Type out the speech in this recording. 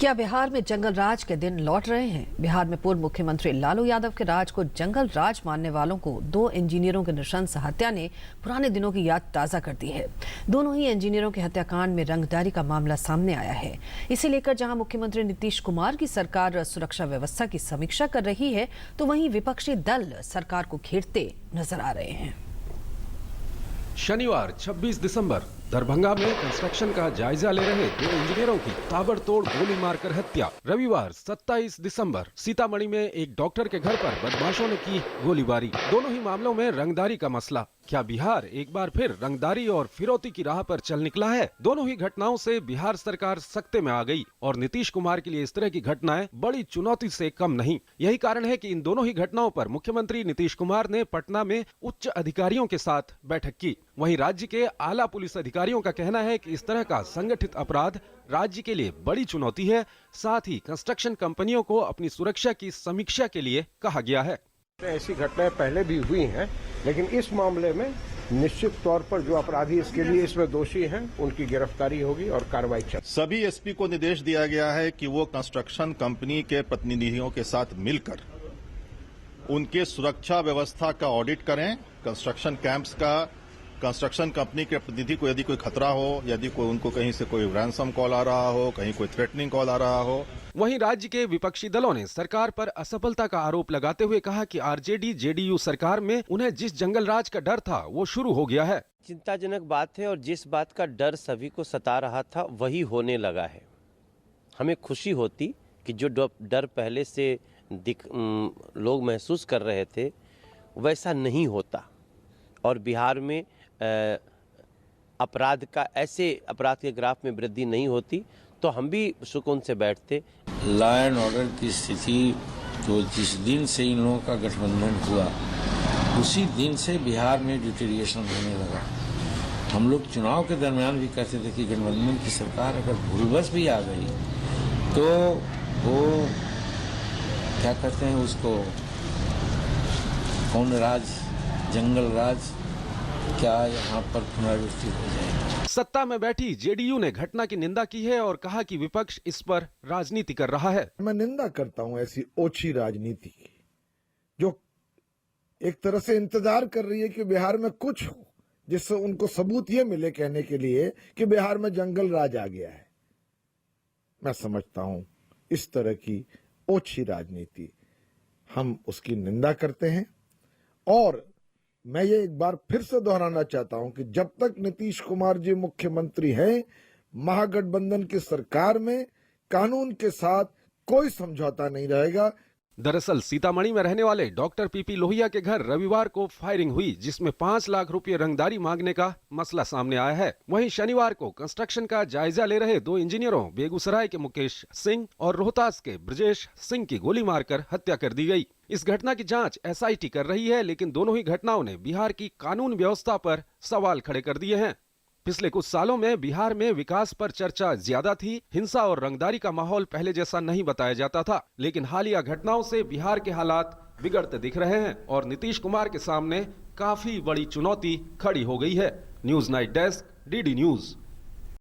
क्या बिहार में जंगल राज के दिन लौट रहे हैं? बिहार में पूर्व मुख्यमंत्री लालू यादव के राज को जंगल राज मानने वालों को 2 इंजीनियरों के नृशंस हत्या ने पुराने दिनों की याद ताजा कर दी है। दोनों ही इंजीनियरों के हत्याकांड में रंगदारी का मामला सामने आया है। इसे लेकर जहां मुख्यमंत्री नीतीश कुमार की सरकार सुरक्षा व्यवस्था की समीक्षा कर रही है, तो वहीं विपक्षी दल सरकार को घेरते नजर आ रहे हैं। शनिवार 26 दिसंबर दरभंगा में कंस्ट्रक्शन का जायजा ले रहे 2 इंजीनियरों की ताबड़तोड़ गोली मारकर हत्या। रविवार 27 दिसंबर सीतामढ़ी में एक डॉक्टर के घर पर बदमाशों ने की गोलीबारी। दोनों ही मामलों में रंगदारी का मसला। क्या बिहार एक बार फिर रंगदारी और फिरौती की राह पर चल निकला है? दोनों ही घटनाओं से बिहार सरकार सकते में आ गई और नीतीश कुमार के लिए इस तरह की घटनाएं बड़ी चुनौती से कम नहीं। यही कारण है कि इन दोनों ही घटनाओं पर मुख्यमंत्री नीतीश कुमार ने पटना में उच्च अधिकारियों के साथ बैठक की। वहीं राज्य के आला पुलिस अधिकारियों का कहना है कि इस तरह का संगठित अपराध राज्य के लिए बड़ी चुनौती है। साथ ही कंस्ट्रक्शन कंपनियों को अपनी सुरक्षा की समीक्षा के लिए कहा गया है। ऐसी घटनाएं पहले भी हुई हैं, लेकिन इस मामले में निश्चित तौर पर जो अपराधी इसके लिए इसमें दोषी हैं, उनकी गिरफ्तारी होगी और कार्रवाई चलेगी। सभी एसपी को निर्देश दिया गया है कि वो कंस्ट्रक्शन कंपनी के प्रतिनिधियों के साथ मिलकर उनके सुरक्षा व्यवस्था का ऑडिट करें। कंस्ट्रक्शन कैंप्स का, कंस्ट्रक्शन कंपनी के प्रतिनिधि को यदि कोई खतरा हो, यदि कोई उनको कहीं से कोई रैंसम कॉल आ रहा हो, कहीं कोई थ्रेटनिंग कॉल आ रहा हो। वहीं राज्य के विपक्षी दलों ने सरकार पर असफलता का आरोप लगाते हुए कहा कि आरजेडी जेडीयू सरकार में उन्हें जिस जंगल राज का डर था वो शुरू हो गया है। चिंताजनक बात है और जिस बात का डर सभी को सता रहा था वही होने लगा है। हमें खुशी होती कि जो डर पहले से लोग महसूस कर रहे थे वैसा नहीं होता और बिहार में अपराध के ग्राफ में वृद्धि नहीं होती, तो हम भी सुकून से बैठते। लॉ एंड ऑर्डर की स्थिति जो जिस दिन से इन लोगों का गठबंधन हुआ उसी दिन से बिहार में डिटेरिएशन होने लगा। हम लोग चुनाव के दरमियान भी कहते थे कि गठबंधन की सरकार अगर भूलवश भी आ गई तो वो क्या कहते हैं उसको, कौन राज, जंगल राज क्या यहाँ पर पुनरावृत्ति हो जाएगी। सत्ता में बैठी जेडीयू ने घटना की निंदा की है और कहा कि विपक्ष इस पर राजनीति कर रहा है। मैं निंदा करता हूं ऐसी ओछी राजनीति की, जो एक तरह से इंतजार कर रही है कि बिहार में कुछ हो जिससे उनको सबूत ये मिले कहने के लिए कि बिहार में जंगल राज आ गया है। मैं समझता हूं इस तरह की ओछी राजनीति, हम उसकी निंदा करते हैं। और मैं ये एक बार फिर से दोहराना चाहता हूं कि जब तक नीतीश कुमार जी मुख्यमंत्री हैं, महागठबंधन की सरकार में कानून के साथ कोई समझौता नहीं रहेगा। दरअसल सीतामढ़ी में रहने वाले डॉक्टर पीपी लोहिया के घर रविवार को फायरिंग हुई, जिसमें 5 लाख रुपए रंगदारी मांगने का मसला सामने आया है। वहीं शनिवार को कंस्ट्रक्शन का जायजा ले रहे 2 इंजीनियरों बेगूसराय के मुकेश सिंह और रोहतास के ब्रजेश सिंह की गोली मारकर हत्या कर दी गई। इस घटना की जांच एसआईटी कर रही है, लेकिन दोनों ही घटनाओं ने बिहार की कानून व्यवस्था पर सवाल खड़े कर दिए हैं। पिछले कुछ सालों में बिहार में विकास पर चर्चा ज्यादा थी। हिंसा और रंगदारी का माहौल पहले जैसा नहीं बताया जाता था, लेकिन हालिया घटनाओं से बिहार के हालात बिगड़ते दिख रहे हैं और नीतीश कुमार के सामने काफी बड़ी चुनौती खड़ी हो गई है। News night desk, DD news.